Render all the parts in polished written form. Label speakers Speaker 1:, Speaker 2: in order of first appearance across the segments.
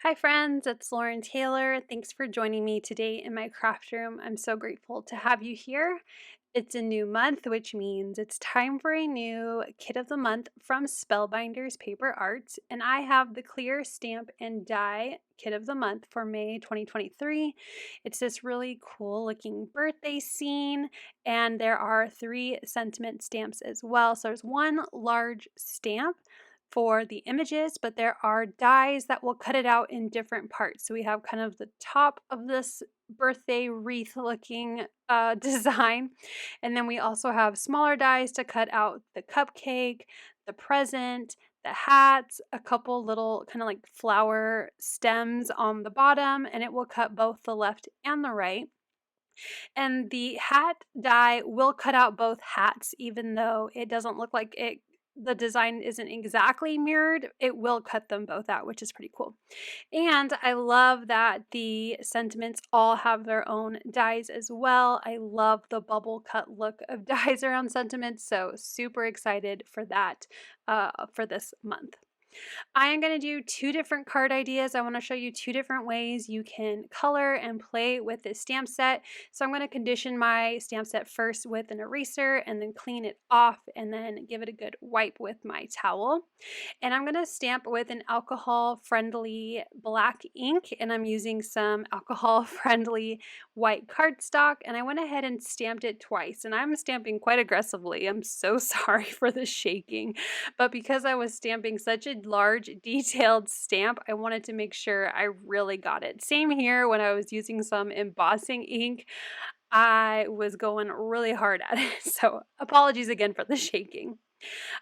Speaker 1: Hi friends, it's Lauren Taylor. Thanks for joining me today in my craft room. I'm so grateful to have you here. It's a new month, which means it's time for a new kit of the month from Spellbinders Paper Arts, and I have the clear stamp and die kit of the month for May 2023. It's this really cool looking birthday scene, and there are 3 sentiment stamps as well. So there's one large stamp for the images, but there are dies that will cut it out in different parts. So we have kind of the top of this birthday wreath looking design, and then we also have smaller dies to cut out the cupcake, the present, the hats, a couple little kind of like flower stems on the bottom, and it will cut both the left and the right. And the hat die will cut out both hats, even though it doesn't look like the design isn't exactly mirrored, it will cut them both out, which is pretty cool. And I love that the sentiments all have their own dies as well. I love the bubble cut look of dies around sentiments, so super excited for that for this month. I am going to do 2 different card ideas. I want to show you 2 different ways you can color and play with this stamp set. So I'm going to condition my stamp set first with an eraser and then clean it off and then give it a good wipe with my towel. And I'm going to stamp with an alcohol-friendly black ink, and I'm using some alcohol-friendly white cardstock, and I went ahead and stamped it twice, and I'm stamping quite aggressively. I'm so sorry for the shaking, but because I was stamping such a large detailed stamp, I wanted to make sure I really got it. Same here when I was using some embossing ink. I was going really hard at it, so apologies again for the shaking.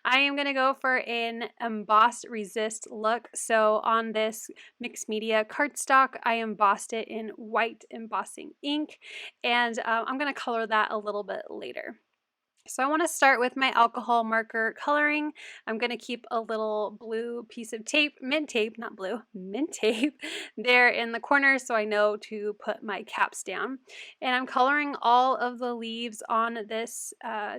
Speaker 1: I am going to go for an embossed resist look. So on this mixed media cardstock, I embossed it in white embossing ink, and I'm going to color that a little bit later. So I want to start with my alcohol marker coloring. I'm going to keep a little blue piece of tape, mint tape, not blue, mint tape, there in the corner so I know to put my caps down. And I'm coloring all of the leaves on this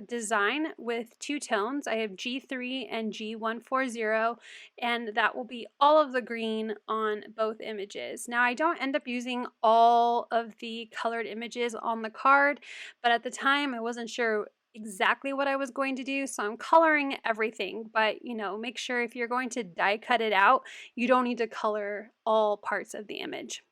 Speaker 1: design with 2 tones. I have G3 and G140, and that will be all of the green on both images. Now I don't end up using all of the colored images on the card, but at the time I wasn't sure exactly what I was going to do, so I'm coloring everything, but make sure if you're going to die cut it out, you don't need to color all parts of the image.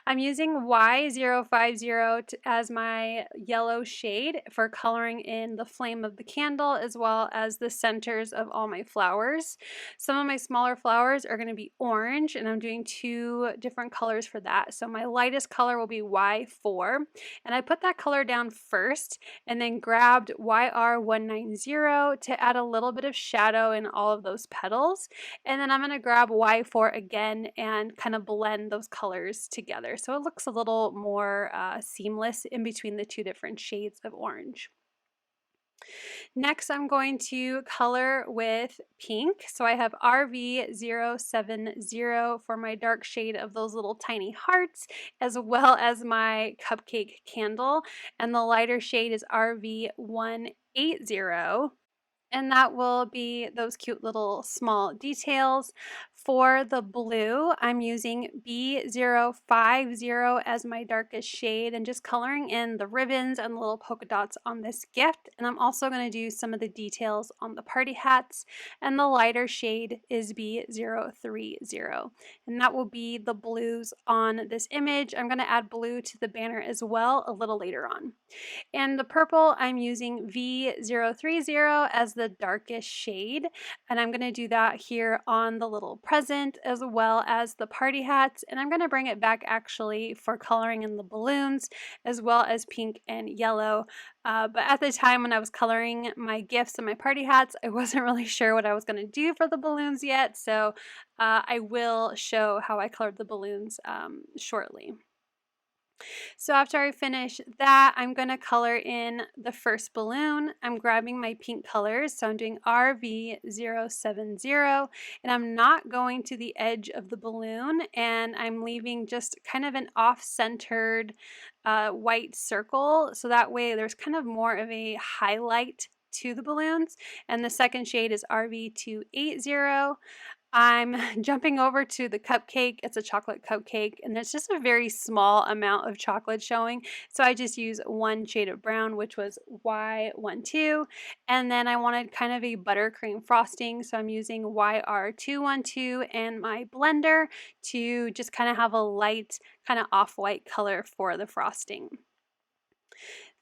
Speaker 1: I'm using Y050 as my yellow shade for coloring in the flame of the candle as well as the centers of all my flowers. Some of my smaller flowers are going to be orange, and I'm doing 2 different colors for that. So my lightest color will be Y4, and I put that color down first and then grabbed YR190 to add a little bit of shadow in all of those petals, and then I'm going to grab Y4 again and kind of blend those colors together so it looks a little more seamless in between the 2 different shades of orange. Next, I'm going to color with pink. So I have RV070 for my dark shade of those little tiny hearts, as well as my cupcake candle. And the lighter shade is RV180. And that will be those cute little small details. For the blue, I'm using B050 as my darkest shade and just coloring in the ribbons and the little polka dots on this gift. And I'm also going to do some of the details on the party hats. And the lighter shade is B030. And that will be the blues on this image. I'm going to add blue to the banner as well a little later on. And the purple, I'm using V030 as the darkest shade, and I'm going to do that here on the little present as well as the party hats, and I'm going to bring it back actually for coloring in the balloons as well as pink and yellow. But at the time when I was coloring my gifts and my party hats, I wasn't really sure what I was going to do for the balloons yet, so I will show how I colored the balloons shortly. So after I finish that, I'm going to color in the first balloon. I'm grabbing my pink colors, so I'm doing RV070, and I'm not going to the edge of the balloon, and I'm leaving just kind of an off-centered white circle, so that way there's kind of more of a highlight to the balloons. And the second shade is RV280. I'm jumping over to the cupcake. It's a chocolate cupcake, and there's just a very small amount of chocolate showing. So I just use one shade of brown, which was Y12. And then I wanted kind of a buttercream frosting. So I'm using YR212 and my blender to just kind of have a light, kind of off-white color for the frosting.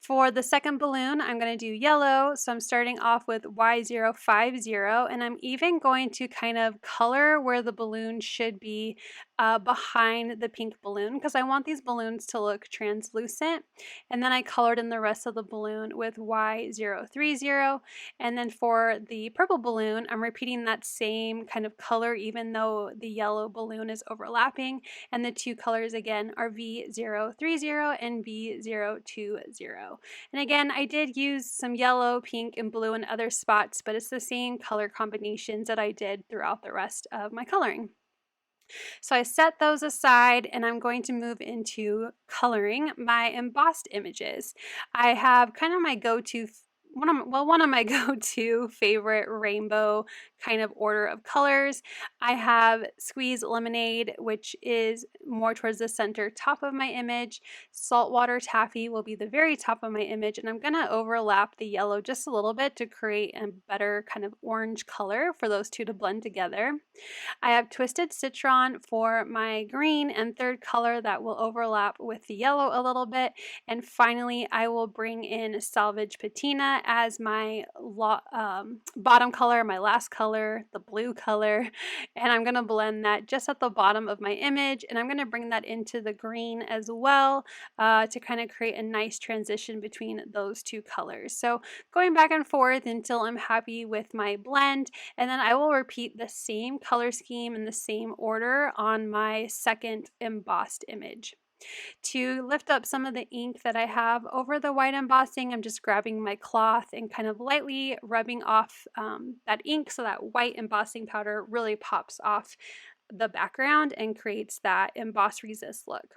Speaker 1: For the second balloon, I'm going to do yellow, so I'm starting off with Y050, and I'm even going to kind of color where the balloon should be behind the pink balloon, because I want these balloons to look translucent. And then I colored in the rest of the balloon with Y030, and then for the purple balloon, I'm repeating that same kind of color even though the yellow balloon is overlapping, and the two colors again are V030 and V020. And again, I did use some yellow, pink, and blue in other spots, but it's the same color combinations that I did throughout the rest of my coloring. So I set those aside, and I'm going to move into coloring my embossed images. I have kind of my go-to one of my go-to favorite rainbow kind of order of colors. I have Squeeze Lemonade, which is more towards the center top of my image. Saltwater Taffy will be the very top of my image, and I'm going to overlap the yellow just a little bit to create a better kind of orange color for those two to blend together. I have Twisted Citron for my green and third color that will overlap with the yellow a little bit. And finally, I will bring in Salvage Patina as my bottom color, my last color, the blue color. And I'm going to blend that just at the bottom of my image. And I'm going to bring that into the green as well to kind of create a nice transition between those two colors. So going back and forth until I'm happy with my blend. And then I will repeat the same color scheme in the same order on my second embossed image. To lift up some of the ink that I have over the white embossing, I'm just grabbing my cloth and kind of lightly rubbing off that ink so that white embossing powder really pops off the background and creates that emboss resist look.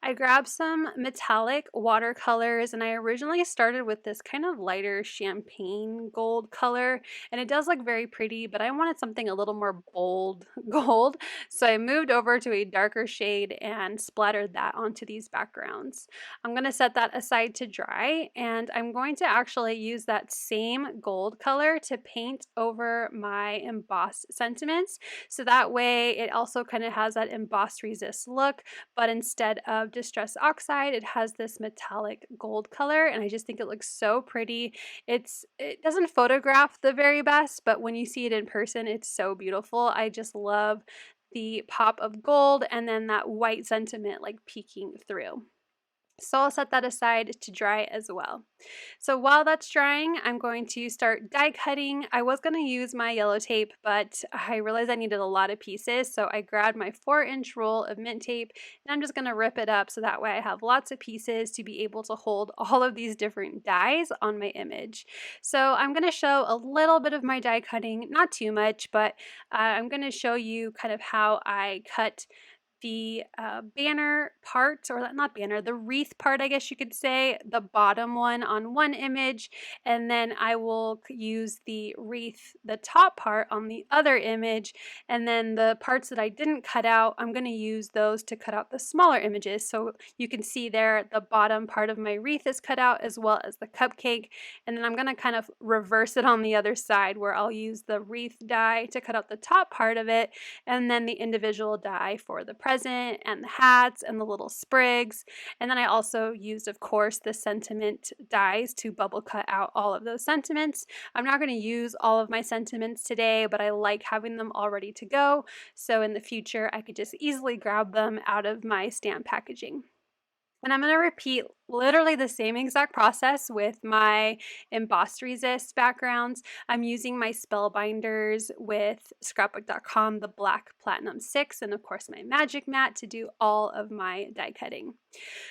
Speaker 1: I grabbed some metallic watercolors, and I originally started with this kind of lighter champagne gold color, and it does look very pretty, but I wanted something a little more bold gold, so I moved over to a darker shade and splattered that onto these backgrounds. I'm going to set that aside to dry, and I'm going to actually use that same gold color to paint over my embossed sentiments, so that way it also kind of has that emboss resist look, but instead of Distress Oxide, it has this metallic gold color, and I just think it looks so pretty. It doesn't photograph the very best, but when you see it in person, it's so beautiful. I just love the pop of gold and then that white sentiment like peeking through. So I'll set that aside to dry as well. So while that's drying, I'm going to start die cutting. I was going to use my yellow tape, but I realized I needed a lot of pieces. So I grabbed my 4-inch roll of mint tape, and I'm just going to rip it up so that way I have lots of pieces to be able to hold all of these different dies on my image. So I'm going to show a little bit of my die cutting, not too much, but I'm going to show you kind of how I cut the banner part, or not banner, the wreath part, I guess you could say, the bottom one on one image, and then I will use the wreath, the top part on the other image, and then the parts that I didn't cut out, I'm going to use those to cut out the smaller images. So you can see there the bottom part of my wreath is cut out as well as the cupcake, and then I'm going to kind of reverse it on the other side where I'll use the wreath die to cut out the top part of it, and then the individual die for the present and the hats and the little sprigs. And then I also used, of course, the sentiment dies to bubble cut out all of those sentiments. I'm not going to use all of my sentiments today, but I like having them all ready to go, so in the future I could just easily grab them out of my stamp packaging. And I'm going to repeat literally the same exact process with my embossed resist backgrounds. I'm using my Spellbinders with scrapbook.com, the black platinum 6, and of course my magic mat to do all of my die cutting.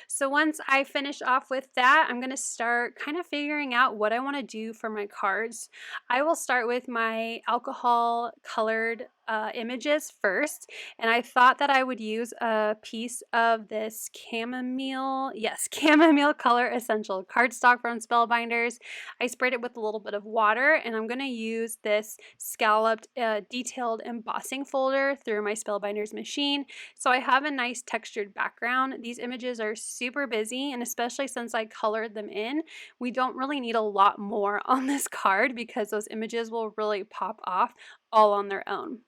Speaker 1: So once I finish off with that, I'm going to start kind of figuring out what I want to do for my cards. I will start with my alcohol colored images first, and I thought that I would use a piece of this chamomile, yes, chamomile color essential cardstock from Spellbinders. I sprayed it with a little bit of water, and I'm going to use this scalloped detailed embossing folder through my Spellbinders machine. So I have a nice textured background. These images are super busy, and especially since I colored them in, we don't really need a lot more on this card because those images will really pop off all on their own.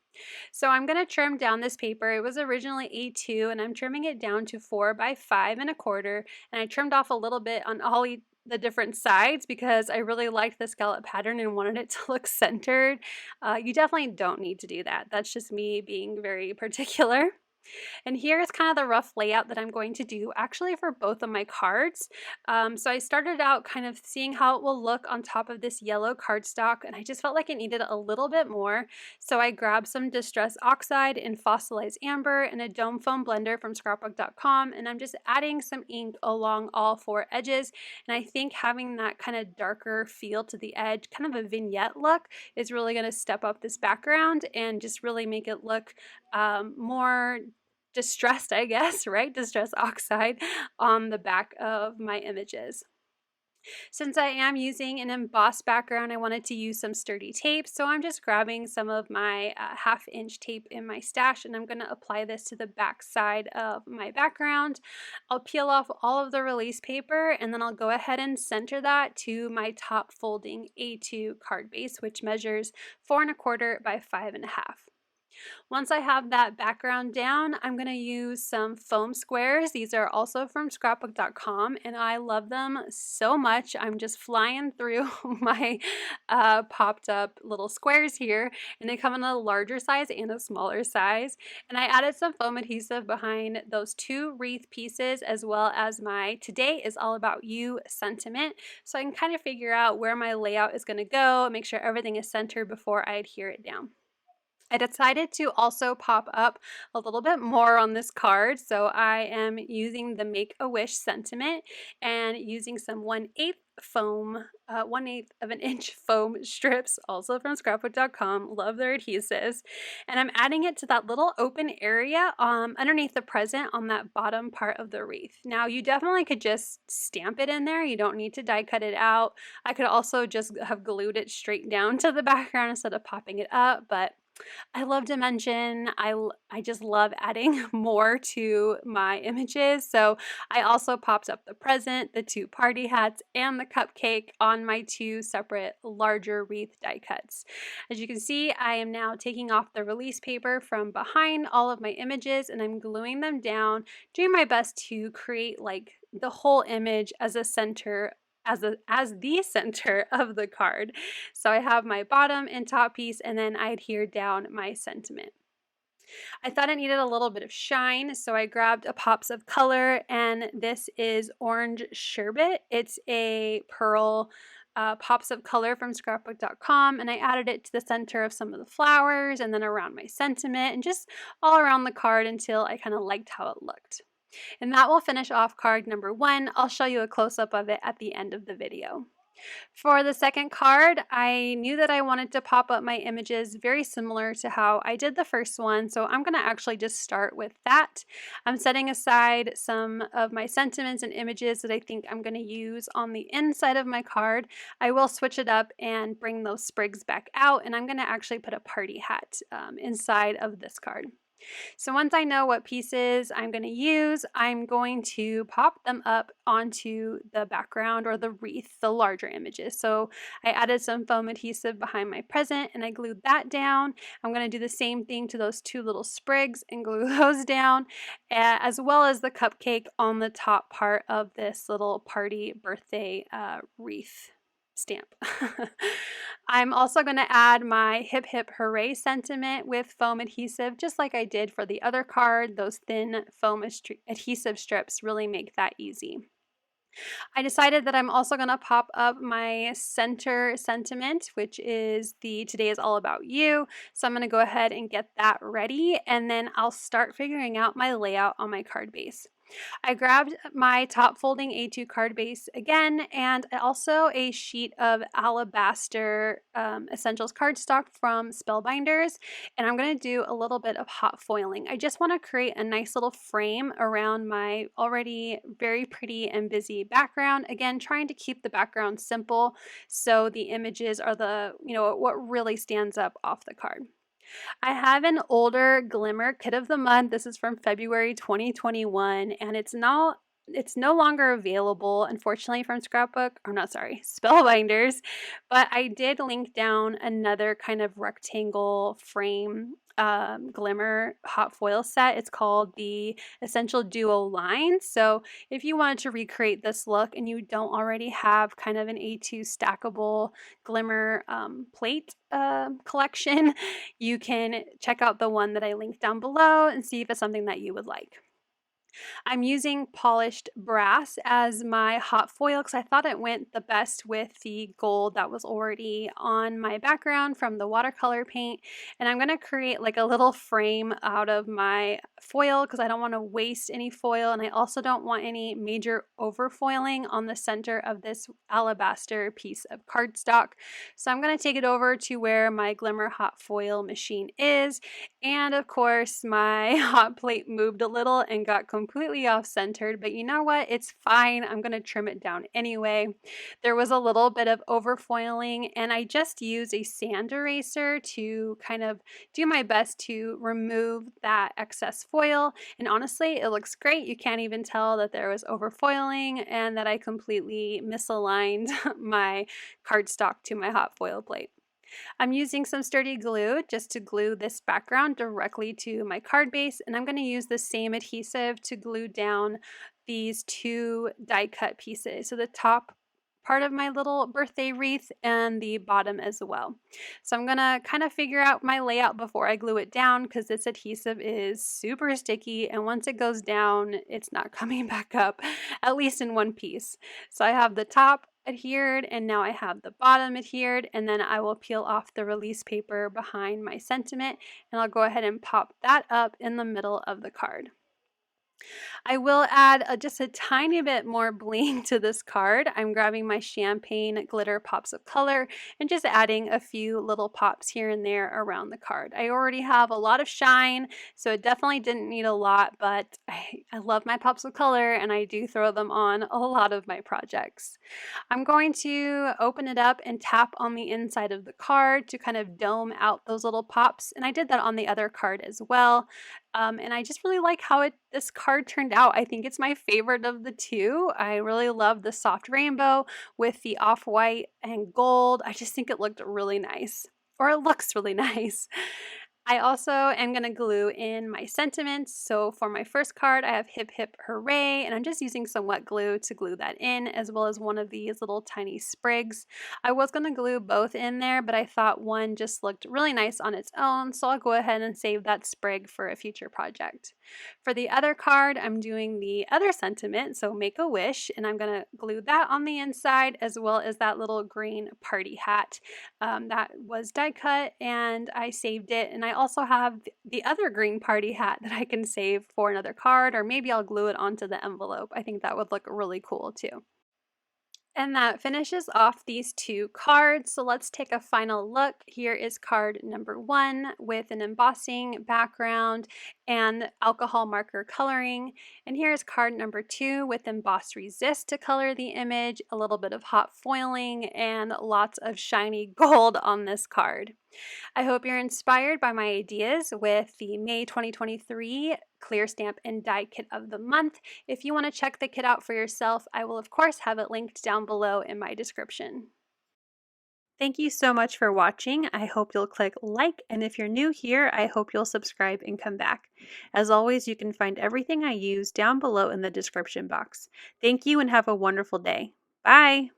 Speaker 1: So I'm going to trim down this paper. It was originally A2 and I'm trimming it down to 4 by 5 1/4, and I trimmed off a little bit on all the different sides because I really liked the scallop pattern and wanted it to look centered. You definitely don't need to do that. That's just me being very particular. And here's kind of the rough layout that I'm going to do actually for both of my cards. So I started out kind of seeing how it will look on top of this yellow cardstock, and I just felt like it needed a little bit more. So I grabbed some Distress Oxide and Fossilized Amber and a Dome Foam blender from scrapbook.com, and I'm just adding some ink along all 4 edges. And I think having that kind of darker feel to the edge, kind of a vignette look, is really going to step up this background and just really make it look more distressed, I guess, right? Distress oxide on the back of my images. Since I am using an embossed background, I wanted to use some sturdy tape, so I'm just grabbing some of my 1/2 inch tape in my stash, and I'm going to apply this to the back side of my background. I'll peel off all of the release paper, and then I'll go ahead and center that to my top folding A2 card base, which measures 4 1/4 by 5 1/2. Once I have that background down, I'm going to use some foam squares. These are also from scrapbook.com, and I love them so much. I'm just flying through my popped up little squares here, and they come in a larger size and a smaller size. And I added some foam adhesive behind those 2 wreath pieces, as well as my "Today is all about you" sentiment, so I can kind of figure out where my layout is going to go, make sure everything is centered before I adhere it down. I decided to also pop up a little bit more on this card, so I am using the Make-A-Wish sentiment and using some 1/8 foam, 1/8 of an inch foam strips, also from scrapbook.com. Love their adhesives. And I'm adding it to that little open area underneath the present on that bottom part of the wreath. Now, you definitely could just stamp it in there. You don't need to die cut it out. I could also just have glued it straight down to the background instead of popping it up, but I love dimension. I just love adding more to my images. So I also popped up the present, the 2 party hats, and the cupcake on my 2 separate larger wreath die cuts. As you can see, I am now taking off the release paper from behind all of my images, and I'm gluing them down, doing my best to create like the whole image as a center, as the center of the card. So I have my bottom and top piece, and then I adhere down my sentiment. I thought it needed a little bit of shine, so I grabbed a Pops of Color, and this is Orange Sherbet. It's a pearl Pops of Color from scrapbook.com, and I added it to the center of some of the flowers and then around my sentiment and just all around the card until I kind of liked how it looked. And that will finish off card number 1. I'll show you a close-up of it at the end of the video. For the second card, I knew that I wanted to pop up my images very similar to how I did the first one, so I'm going to actually just start with that. I'm setting aside some of my sentiments and images that I think I'm going to use on the inside of my card. I will switch it up and bring those sprigs back out, and I'm going to actually put a party hat inside of this card. So once I know what pieces I'm going to use, I'm going to pop them up onto the background or the wreath, the larger images. So I added some foam adhesive behind my present and I glued that down. I'm going to do the same thing to those 2 little sprigs and glue those down, as well as the cupcake on the top part of this little party birthday wreath stamp. I'm also going to add my Hip Hip Hooray sentiment with foam adhesive, just like I did for the other card. Those thin foam adhesive strips really make that easy. I decided that I'm also going to pop up my center sentiment, which is the "Today is all about you." So I'm going to go ahead and get that ready, and then I'll start figuring out my layout on my card base. I grabbed my top folding A2 card base again, and also a sheet of Alabaster Essentials cardstock from Spellbinders, and I'm going to do a little bit of hot foiling. I just want to create a nice little frame around my already very pretty and busy background. Again, trying to keep the background simple so the images are what really stands up off the card. I have an older Glimmer Kit of the Month. This is from February 2021, and it's no longer available, unfortunately, from Spellbinders, but I did link down another kind of rectangle frame Glimmer hot foil set. It's called the Essential Duo line. So if you wanted to recreate this look and you don't already have kind of an A2 stackable Glimmer plate collection, you can check out the one that I linked down below and see if it's something that you would like. I'm using polished brass as my hot foil because I thought it went the best with the gold that was already on my background from the watercolor paint. And I'm going to create like a little frame out of my foil because I don't want to waste any foil, and I also don't want any major overfoiling on the center of this alabaster piece of cardstock. So I'm going to take it over to where my Glimmer hot foil machine is, and of course my hot plate moved a little and got completely off centered, but you know what? It's fine. I'm going to trim it down anyway. There was a little bit of overfoiling, and I just used a sand eraser to kind of do my best to remove that excess foil. And honestly, it looks great. You can't even tell that there was overfoiling and that I completely misaligned my cardstock to my hot foil plate. I'm using some sturdy glue just to glue this background directly to my card base, and I'm going to use the same adhesive to glue down these two die cut pieces. So the top part of my little birthday wreath and the bottom as well. So I'm gonna kind of figure out my layout before I glue it down because this adhesive is super sticky, and once it goes down, it's not coming back up, at least in one piece. So I have the top adhered, and now I have the bottom adhered, and then I will peel off the release paper behind my sentiment, and I'll go ahead and pop that up in the middle of the card. I will add just a tiny bit more bling to this card. I'm grabbing my champagne glitter pops of color and just adding a few little pops here and there around the card. I already have a lot of shine, so it definitely didn't need a lot, but I love my pops of color and I do throw them on a lot of my projects. I'm going to open it up and tap on the inside of the card to kind of dome out those little pops, and I did that on the other card as well. And I just really like how this card turned out. I think it's my favorite of the two. I really love the soft rainbow with the off-white and gold. I just think it looked really nice, or it looks really nice. I also am going to glue in my sentiments. So for my first card, I have Hip Hip Hooray, and I'm just using some wet glue to glue that in, as well as one of these little tiny sprigs. I was going to glue both in there, but I thought one just looked really nice on its own, so I'll go ahead and save that sprig for a future project. For the other card, I'm doing the other sentiment, so Make a Wish, and I'm going to glue that on the inside, as well as that little green party hat that was die cut, and I saved it. And I also have the other green party hat that I can save for another card, or maybe I'll glue it onto the envelope. I think that would look really cool too. And that finishes off these two cards. So let's take a final look. Here is card number 1 with an embossing background and alcohol marker coloring. And here is card number 2 with emboss resist to color the image, a little bit of hot foiling, and lots of shiny gold on this card. I hope you're inspired by my ideas with the May 2023 Clear Stamp and Die Kit of the Month. If you want to check the kit out for yourself, I will of course have it linked down below in my description. Thank you so much for watching. I hope you'll click like, and if you're new here, I hope you'll subscribe and come back. As always, you can find everything I use down below in the description box. Thank you and have a wonderful day. Bye!